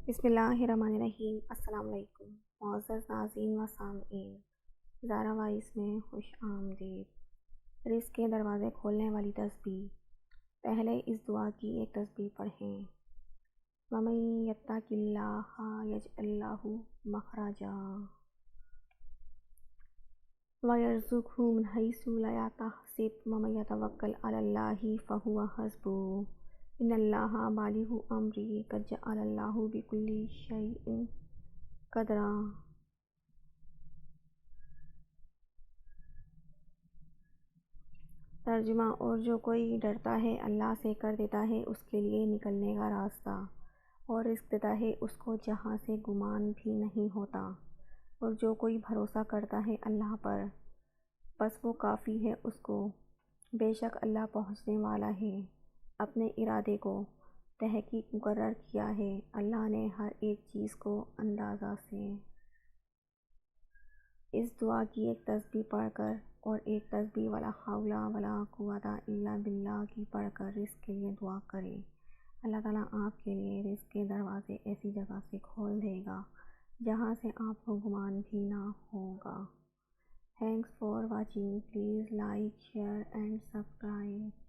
بسم اللہ الرحمن الرحیم۔ السلام علیکم معزز ناظرین و سامعین، زارا وائس میں خوش آمدید۔ رزق کے دروازے کھولنے والی تسبیح۔ پہلے اس دعا کی ایک تسبیح پڑھیں۔ وَمَن یتق اللہ یجعل لہ مخرجا وَیرزقہ من حیث لا یحتسب وَمَن یتوکل علی اللہ فہو حسبہ ان اللہ بالغ امرہ قد جعل اللہ بکل شیء قدرا۔ ترجمہ: اور جو کوئی ڈرتا ہے اللہ سے کر دیتا ہے اس کے لیے نکلنے کا راستہ، اور رزق دیتا ہے اس کو جہاں سے گمان بھی نہیں ہوتا، اور جو کوئی بھروسہ کرتا ہے اللہ پر بس وہ کافی ہے اس کو۔ بے شک اللہ پہنچنے والا ہے، اپنے ارادے کو تحقیق مقرر کیا ہے، اللہ نے ہر ایک چیز کو اندازہ سے۔ اس دعا کی ایک تسبیح پڑھ کر اور ایک تسبیح ولا حول ولا قوت الا باللہ کی پڑھ کر رزق کے لیے دعا کریں۔ اللہ تعالیٰ آپ کے لیے رزق کے دروازے ایسی جگہ سے کھول دے گا جہاں سے آپ کو گمان بھی نہ ہوگا۔ Thanks for watching, please like, share and subscribe.